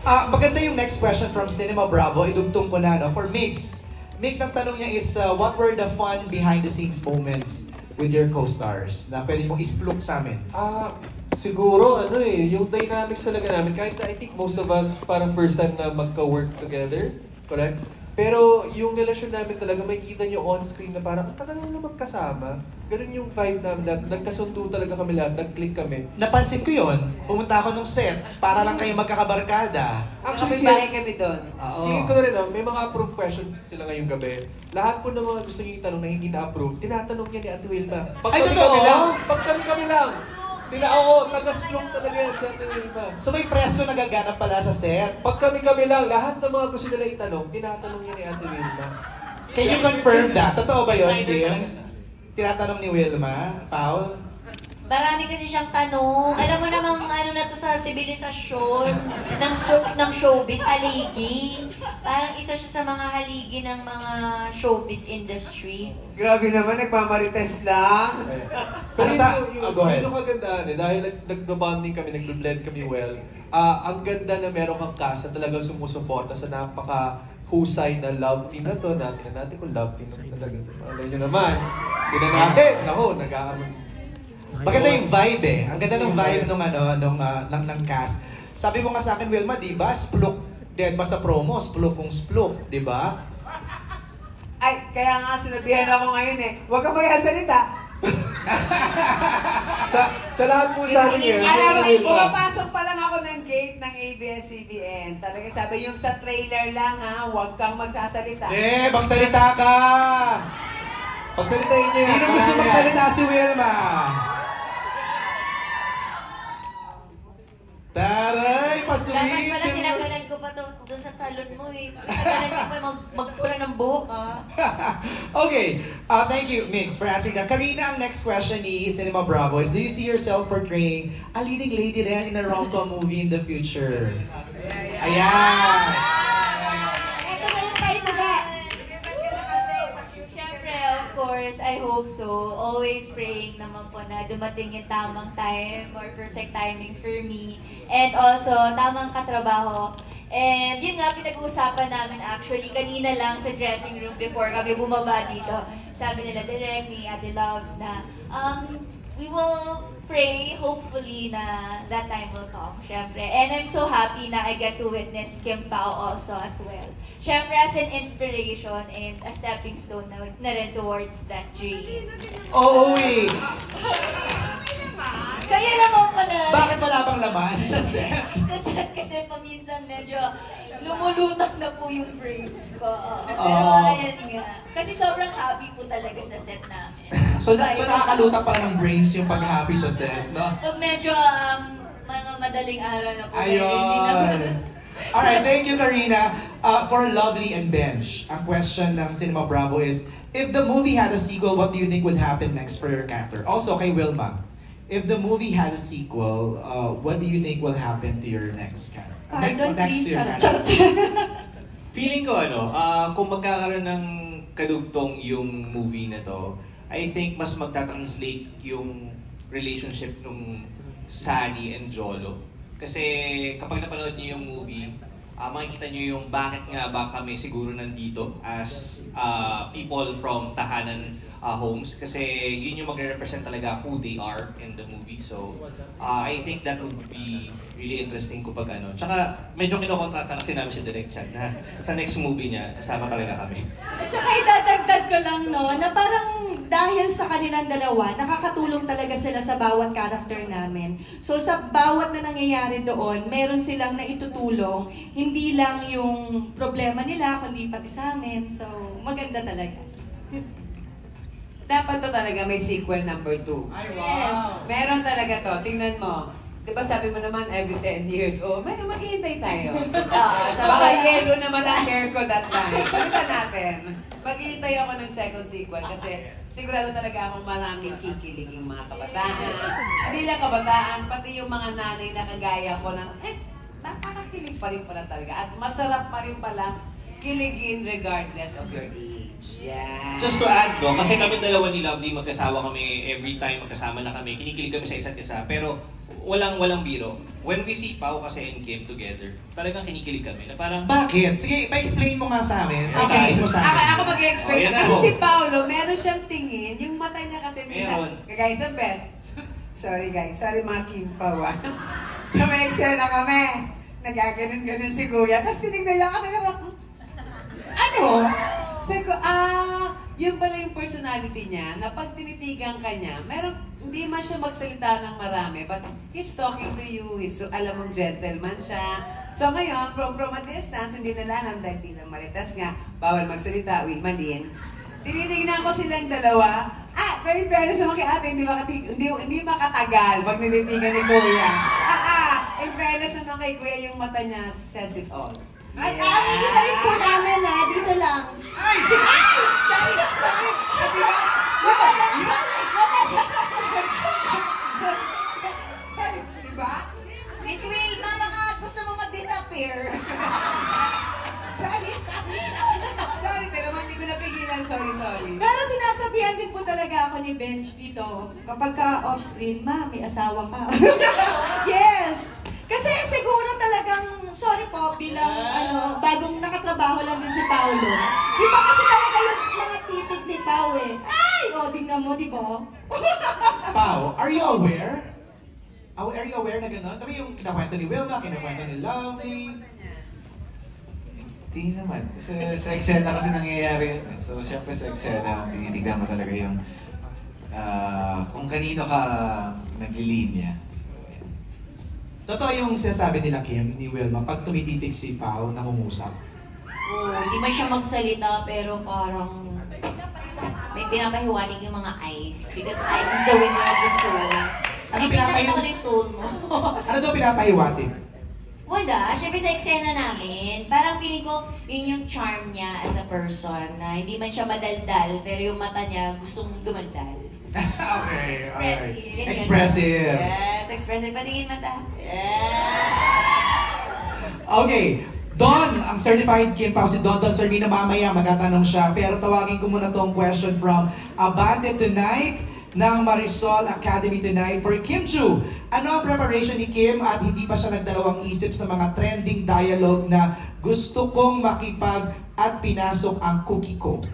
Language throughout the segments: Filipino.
Maganda yung next question from Cinema Bravo. Idugtong ko na, no? For Mix. Mix, ang tanong niya is, what were the fun behind-the-scenes moments with your co-stars na pwede mong isplok sa amin? Siguro, yung dynamics talaga namin. Kahit I think most of us, parang first time na magka-work together. Correct? Pero yung relasyon namin talaga, may kita nyo on-screen na parang, ang tagal na magkasama. Ganun yung vibe namin lahat. Nagkasundo talaga kami lahat, nag-click kami. Napansin ko yun. Pumunta ako nung set para lang kayo magkakabarkada. Actually, bahay kami doon. Singin ko na rin, may mga approved questions sila ngayong gabi. Lahat po ng mga gusto niyo itanong na hindi na-approve, tinatanong niya ni Ate Wilma. Ay, totoo? Pag kami lang. Oo, taga-stroke talaga yan si Ate Wilma. So may presko nagaganap pala sa set? Pag kami lang, lahat ng mga gusto nila itanong, tinatanong niya ni Ate Wilma. Can you confirm that? Totoo ba yun, Kim? Tinatanong ni Wilma? Paul? Marami kasi siyang tanong. Alam mo namang ano na to sa sibilisasyon ng showbiz, haligi. Parang isa siya sa mga haligi ng mga showbiz industry. Grabe naman, nagmamarites lang. Pero go ahead. Yung kagandahan dahil nag-bonding kami, nag-blend kami well, ang ganda na meron kang cast na talagang sumusuporta sa napaka-husay na love team na to. Natin kung love team na talaga ito. Alam nyo naman, yun na natin. Maganda yung vibe eh. Ang ganda ng vibe ng cast. Sabi mo nga sa akin, Wilma, di ba? Splok. Dead ba sa promo? Splok kung splok, di ba? Ay, kaya nga sinabihan ako ngayon huwag ka magsasalita. sa lahat po sa akin yun. Alam mo, pumapasok pa lang ako ng gate ng ABS-CBN. Talaga sabi yung sa trailer lang huwag kang magsasalita. Magsalita ka! Pagsalitain niya. Sino gusto magsalita? Si Wilma. Taray, pasweet! Dapat pala tinagalan ko pa doon sa salon mo Tinagalan ko pa magpula ng buhok Okay, thank you, Mix, for answering that. Karina, ang next question ni Cinema Bravo is, do you see yourself portraying a leading lady then in a rom-com movie in the future? Ayan! Ito na yung tayo na. Siyempre, of course, I hope so. Always praying naman po na dumating yung tamang time or perfect timing for me. And also, tamang katrabaho. And yun nga, pinag-uusapan namin actually kanina lang sa dressing room before kami bumaba dito. Sabi nila direct ni Ate Loves na we will pray, hopefully, na that time will come, syempre. And I'm so happy na I get to witness Kim Pao also as well. Syempre, as an inspiration and a stepping stone na rin towards that dream. Oo eh! Kaya naman pala. Bakit wala bang laman sa set? Sa set kasi paminsan medyo lumulutang na po yung braids ko. Pero ayun nga. Kasi sobrang happy po talaga sa set namin. So nakakalutang pala ng brains yung pag-happy sa set, no? Pag medyo mga madaling araw na po. Ayun! Alright, thank you, Karina. For Lovely and Bench, ang question ng Cinema Bravo is, if the movie had a sequel, what do you think would happen next for your character? Also kay Wilma, if the movie had a sequel, what do you think will happen to your next character? Next year. Feeling ko kung magkakaroon ng kadugtong yung movie na to, I think mas magta-translate yung relationship nung Sunny and Jolo. Kasi kapag napanood niyo yung movie, makikita niyo yung bakit nga ba kami siguro nandito as people from tahanan homes. Kasi yun yung magre-represent talaga who they are in the movie. So, I think that would be really interesting kapag Tsaka, medyo kinokontrata kasi namin si Direk Chad na sa next movie niya, kasama talaga kami. Tsaka idadagdag ko lang, na parang dahil sa kanilang dalawa, nakakatulong talaga sila sa bawat character namin. So, sa bawat na nangyayari doon, meron silang naitutulong. Hindi lang yung problema nila, kundi pati sa amin. So, maganda talaga. Dapat to talaga may sequel number 2. Ay, wow! Yes. Meron talaga to. Tingnan mo. Diba sabi mo naman every 10 years, maghihintay tayo. Baka yellow naman ang hair ko that time. Palitan natin. Maghihintay ako ng second sequel kasi sigurado talaga akong maraming kikiliging mga kabataan. Hindi lang kabataan, pati yung mga nanay na kagaya ko na, nakakakilig pa rin pala talaga. At masarap pa rin pala kiligin regardless of your age. Yeah. Just to add, kasi kami dalawa ni Lovely magkasawa kami every time magkasama na kami, kinikilig kami sa isa't isa. Pero walang biro. When we see Pao kasi and Kim together, talagang kinikilig kami na parang... Bakit? Sige, pa-explain mo nga sa amin. Explain mo sa amin. Ako mag-explain. Oh, yan Kasi ako. si Paolo, meron siyang tingin. Yung mata niya kasi Meron. Guys, ang best. Sorry guys. Sorry mga Kim Pao. So may eksena kami. Nagaganon-ganon si Kuya. Tapos tinignan niya ako. Ano? Sabi ko, yun pala yung personality niya, na pag tinitigan ka niya, hindi man siya magsalita ng marami, but he's talking to you, alam mong gentleman siya. So ngayon, from a distance, hindi nila alam dahil bilang maritas nga, bawal magsalita, Wilmalin. Tinitingnan ko silang dalawa, very fairness naman kay ate, hindi makatagal pag ninitigan ni Kuya. In fairness naman kay Kuya, yung mata niya says it all. At dito rin po namin dito lang. Ay! Sorry! Di ba? Sorry, di ba? Miss Wilma, baka gusto mo mag-disappear. Sorry, talagang hindi ko napigilan. Sorry. Pero sinasabihan din po talaga ako ni Benj dito, kapag ka off-screen, ma, may asawa ka. Yes! Kasi siguro talagang, sorry po, bilang bagong nakatrabaho lang din si Paolo. Di ba kasi talaga yung mga titig ni Pao Ay! Tingnan mo, di ba? Pao, are you aware? Are you aware na gano'n? Kami yung kinakwento ni Wilma, kinakwento ni Lovely. Hindi naman. Kasi sa eksena kasi nangyayari yun. So, syempre sa eksena, tinitignan mo talaga yung kung kanino ka naglilinya. So, yan. Totoo yung sinasabi nila Kim, ni Wilma, pag tumititig si Pao, nangungusap. Oo, hindi man siya magsalita pero parang may pinapahiwatig yung mga eyes. Because eyes is the window of the soul. Ano Ay, pinakita ko na yung soul mo. Ano daw pinapahiwatig? Wala. Siyempre sa eksena namin, parang feeling ko yun yung charm niya as a person. Na hindi man siya madaldal, pero yung mata niya gustong dumaldal. Okay, Expressive. alright. Expressive. Yes, expressive. Patingin mata. Yeah. Okay, Don, ang certified Kim Pao, si Don Sermina, mamaya magtatanong siya. Pero tawagin ko muna tong question from Abante Tonight ng Marisol Academy Tonight for Kim Chu. Ano ang preparation ni Kim at hindi pa siya nagdalawang isip sa mga trending dialogue na gusto kong makipag at pinasok ang cookie ko?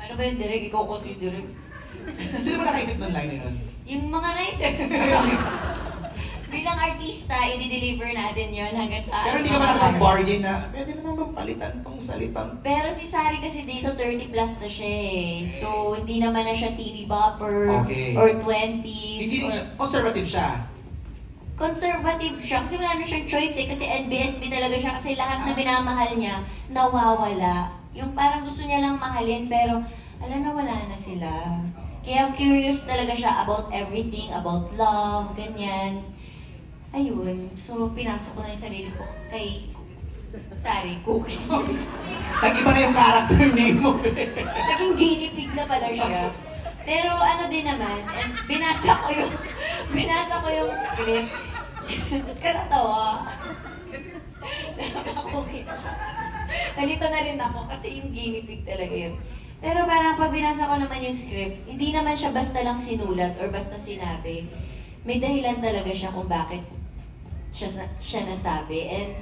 Ano ba yung direct? Ikaw ko yung direct. Sino ba nakaisip ng line na yun? Yung mga writer. Bilang artista, i-deliver natin yon hanggang sa... Pero hindi ka ba nakapag-bargain na pwede naman mapalitan tong salitang? Pero si Sari kasi dito 30 plus na siya eh. So, hindi naman na siya teeny bopper Okay. or 20s. Hindi rin or... siya, conservative siya. Conservative siya kasi wala na siyang choice eh. Kasi NBSB talaga siya kasi lahat na minamahal niya, nawawala. Yung parang gusto niya lang mahalin pero alam na wala na sila. Kaya curious talaga siya about everything, about love, ganyan. Ayun, so pinasok ko na yung sarili ko kay Sari, Cookie. Tag-iba na yung character name mo. Naging guinea pig na pala siya. Pero ano din naman, and binasa ko yung script. Ba't ka natawa? Nalito na rin ako kasi yung guinea pig talaga yun. Pero parang pag binasa ko naman yung script, hindi naman siya basta lang sinulat or basta sinabi. May dahilan talaga siya kung bakit siya nasabi. And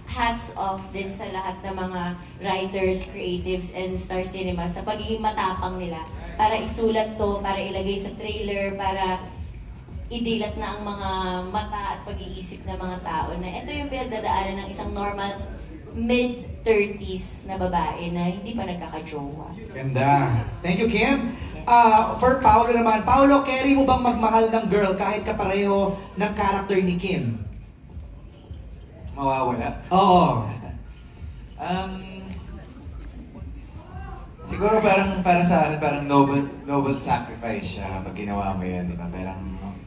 hats off din sa lahat ng mga writers, creatives, and Star Cinema sa pagiging matapang nila para isulat to, para ilagay sa trailer, para idilat na ang mga mata at pag-iisip ng mga tao na ito yung pinagdadaanan ng isang normal mid-30s na babae na hindi pa nagkakajowa. Ganda. Thank you, Kim. For Paolo naman, Paolo, carry mo bang magmahal ng girl kahit kapareho ng character ni Kim? Mawawala. Oo. Siguro para sa akin, parang noble sacrifice siya kapag ginawa mo yan, di ba?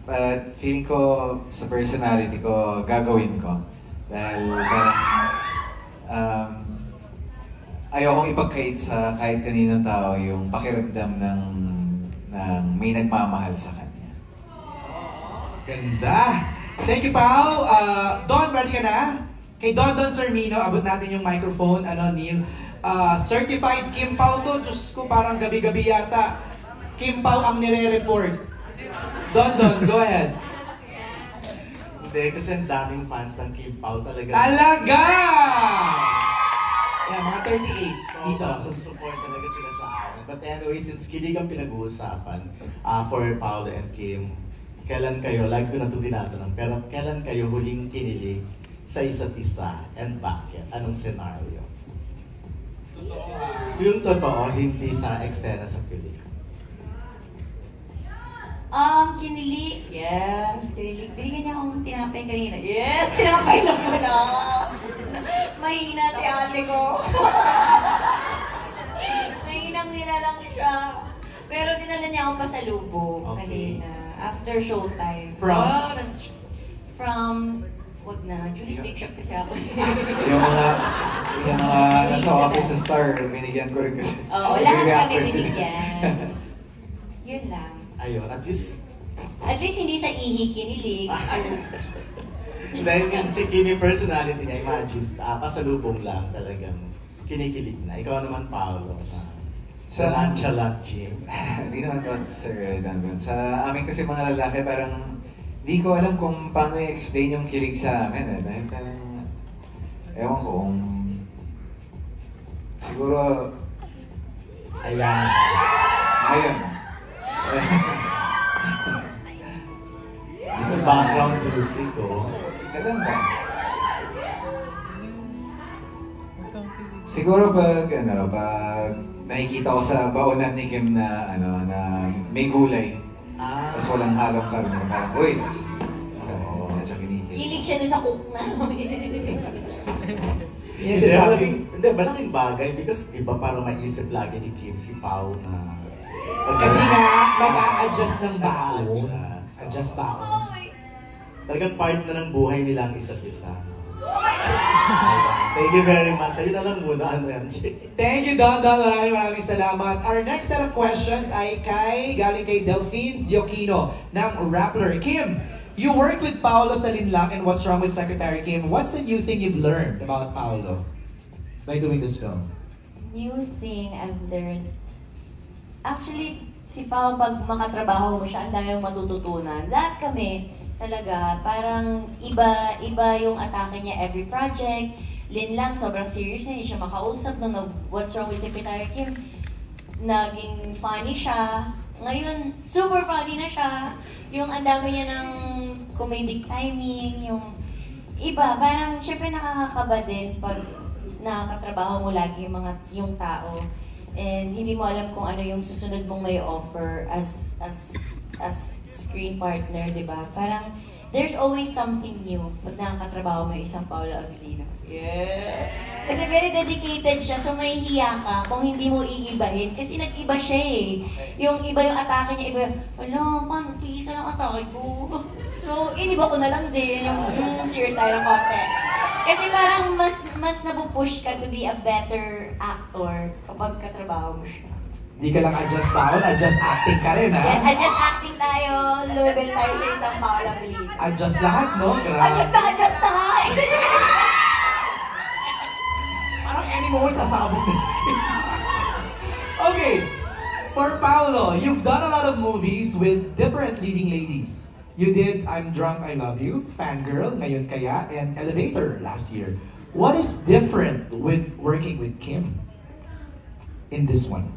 But feeling ko sa personality ko, gagawin ko. Dahil parang ayokong ipagkait sa kahit kaninong tao yung pakiramdam ng may nagmamahal sa kanya. Ganda. Thank you, Pao. Don, ready ka na? Kay Don Sermino, abot natin yung microphone. Neil? Certified Kim Pao to. Diyos ko, parang gabi-gabi yata. Kim Pao ang nire-report. Don, go ahead. Hindi, kasi ang daming fans ng Kim Pao talaga. Talaga! Yeah, mga 38 So, dito. So, support talaga sila sa akin. But anyway, since kilig ang pinag-uusapan for Paolo and Kim, kailan kayo, lagi ko na ito tinatanong, pero kailan kayo huling kinilig sa isa't isa and bakit? Anong scenario? Yung totoo, hindi sa eksena sa pelikula. Kinilig. Yes, kinilig. Binigyan niya akong tinapay kanina. Yes, tinapay lang ko lang. Mahina si ate ko. Mahinang nila lang siya. Pero dinala niya akong pasalubong kanina. After showtime. From wag na, Julie's Bake Shop kasi ako. yung mga nasa office sa Star, binigyan ko rin kasi. Oo, lahat kami binigyan. Yun lang. Ayun, at least Hindi sa ihi kinilig. So, dahil yung si Kim yung personality niya, imagine, pasalubong lang talagang kinikilig na. Ikaw naman, Paolo, sa nonchalant Kim. Hindi naman po, Sir Dangon. Sa amin kasi mga lalaki, parang di ko alam kung paano i-explain yung kilig sa amin. Dahil parang, ewan ko kung siguro, ayan. Ayun. Yung background music ko. Alam ba? Siguro pag nakikita ko sa baonan ni Kim na may gulay. Tapos walang halong karne. Parang, uy! Medyo kinikilig. Kilig siya dun sa cook namin. Yes, Hindi, malaking bagay because di ba parang maisip lagi ni Kim si Pao na kasi nga, nag-a-adjust ng baon. Adjust baon. Talagang part na ng buhay nila ang isa't isa. Thank you very much. Ayun na lang muna, MJ. Thank you, Don. Maraming salamat. Our next set of questions ay galing kay Delphine Diokino ng Rappler. Kim, you worked with Paolo sa Linlang and What's Wrong with Secretary Kim. What's a new thing you've learned about Paolo by doing this film? New thing I've learned. Actually, si Pao, pag makatrabaho mo siya, ang dami yung matututunan. Lahat kami, talaga, parang iba yung atake niya every project. Linlang, sobrang serious na, hindi siya makausap nung What's Wrong with Secretary Kim. Naging funny siya. Ngayon, super funny na siya. Yung ang dami niya ng comedic timing, yung iba, parang syempre nakakakaba din pag nakakatrabaho mo lagi yung tao. And hindi mo alam kung ano yung susunod mong may offer as screen partner, di ba? Parang there's always something new pag nakakatrabaho mo isang Paolo Avellino. Yeah! Kasi very dedicated siya, so mahihiya ka kung hindi mo iibahin. Kasi nag-iba siya eh. Yung iba yung atake niya, iba yung, wala, paano ito isa lang atake ko? So, iniba ko na lang din yung serious tayo ng konti. Kasi parang mas napupush ka to be a better actor kapag katrabaho mo siya. Hindi ka lang adjust baon, adjust acting ka rin, ha? Yes, adjust acting tayo, level tayo sa isang Paolo Avellino. Adjust lahat, no? Grabe. Adjust na! Parang any moment sasabog na si Kim. Okay, for Paolo, you've done a lot of movies with different leading ladies. You did I'm Drunk, I Love You, Fangirl, Ngayon Kaya, and Elevator last year. What is different with working with Kim in this one?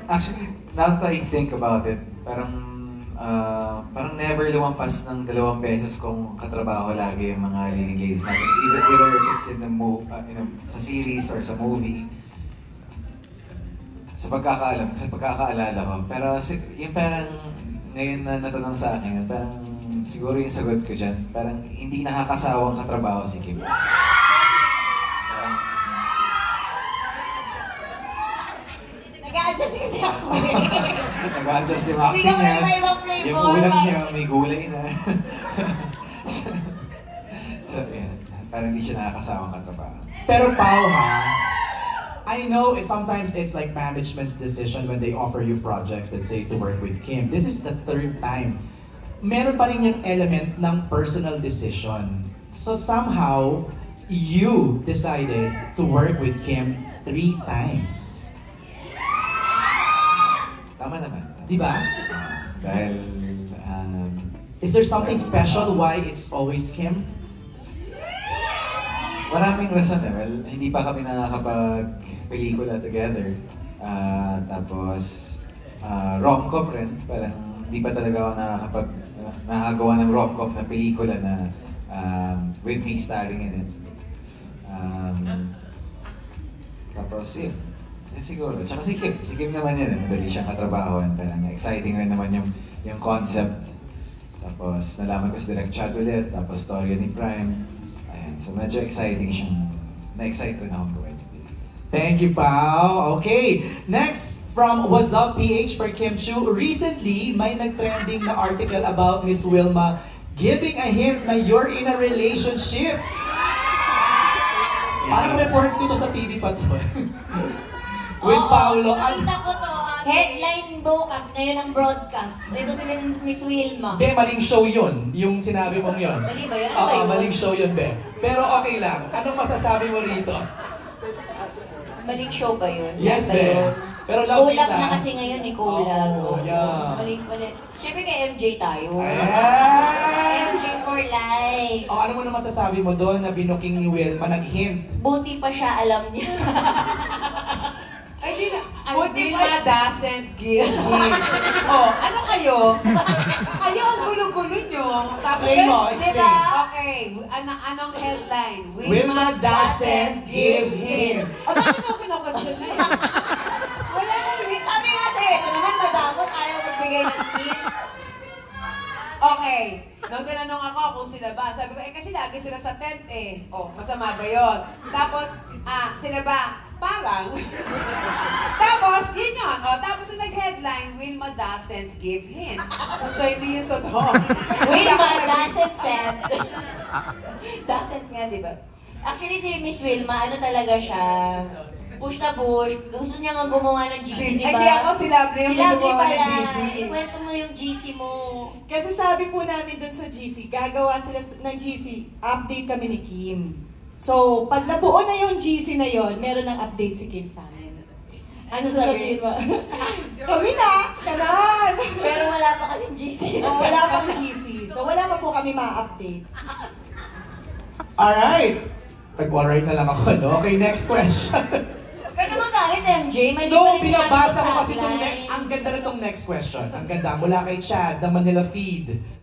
Actually, now that I think about it, parang never lumampas ng 2 beses kung katrabaho lagi yung mga leading ladies natin. Either if it's in the sa series or sa movie. Sa pagkakaalala ko. Pero yung parang ngayon na natanong sa akin, parang siguro yung sagot ko dyan, parang hindi nakakasawang katrabaho si Kim. Nag-a-adjust kasi ako. Nag-a-adjust yung acting niya. Yung ulam niya, may gulay na. So, yeah. Parang hindi siya nakakasawang katrabaho. Pero Pao, ha? I know sometimes it's like management's decision when they offer you projects, let's say, to work with Kim. This is the 3rd time. Meron pa rin yung element ng personal decision. So somehow, you decided to work with Kim 3 times. Tama naman. Di ba? Dahil, Is there something special why it's always Kim? maraming rason eh. Well, hindi pa kami nakakapag-pelikula together. Tapos, rom-com rin. Parang hindi pa talaga ako nakakagawa ng rom-com na pelikula na with me starring in it. Tapos, yun. Yan siguro. Tsaka si Kim. Si Kim naman yan. Madali siyang katrabahoan. Parang exciting rin naman yung concept. Tapos, nalaman ko si Direk Chad ulit. Tapos, storya ni Prime. Ayan. So, medyo exciting siyang... Na-excite rin akong gawin. Thank you, Pao. Okay, next from What's Up PH for Kim Chu. Recently, may nag-trending na article about Miss Wilma giving a hint na you're in a relationship. Parang report ko to sa TV pa to. With Paolo. Nakita ko to. Headline bukas, ngayon ang broadcast. Ito si Miss Wilma. Be, maling show yun. Yung sinabi mong yun. Mali ba yun? Oo, maling show yun, Be. Pero okay lang. Anong masasabi mo rito? Maling show ba yun? Yes, ba Be. yun? Pero love Collab kita. na kasi ngayon eh, collab. Oh, yeah. Mali. Siyempre kay MJ tayo. Ayan! MJ for life. Oh, ano mo na masasabi mo doon na binuking ni Wilma, nag-hint? Buti pa siya alam niya. Ay, di na. Wilma doesn't give hints. Oh, ano kayo? Kayo ang gulo-gulo nyo. Tapos, Explain mo, explain. Diba? Okay, anong headline? Wilma doesn't give hints. O, bakit ako kinakasyon na yun? Wala akong hints. Sabi nga sa'yo, ito naman madamot, ayaw magbigay ng hint. Okay, nung tinanong ako kung sila ba, sabi ko, kasi lagi sila sa tent eh. Oh, masama ba yun? Tapos, sila ba? Parang. Tapos, yun yun. Oh, tapos yung nag-headline, Wilma doesn't give hint. So, hindi yun totoo. Wilma doesn't send. Doesn't nga, di ba? Actually, si Miss Wilma, ano talaga siya? Push na push. Gusto niya nga gumawa ng GC, di ba? Hindi ako si Lovely yung gumawa ng GC. Ikwento mo yung GC mo. Kasi sabi po namin dun sa GC, gagawa sila ng GC, update kami ni Kim. So, pag nabuo na yung GC na yon, meron ng update si Kim sa amin. Ano sasabihin mo? Kami na! Kanan! Pero wala pa kasing GC. So, wala pang GC. So, wala pa po kami ma-update. Alright! Tag-alright na lang ako, no? Okay, next question. Kaya naman galit, MJ. Mali No, pa rin binabasa ko sinabi kasi itong tagline. ang ganda na itong next question. Ang ganda, mula kay Chad, the Manila Feed.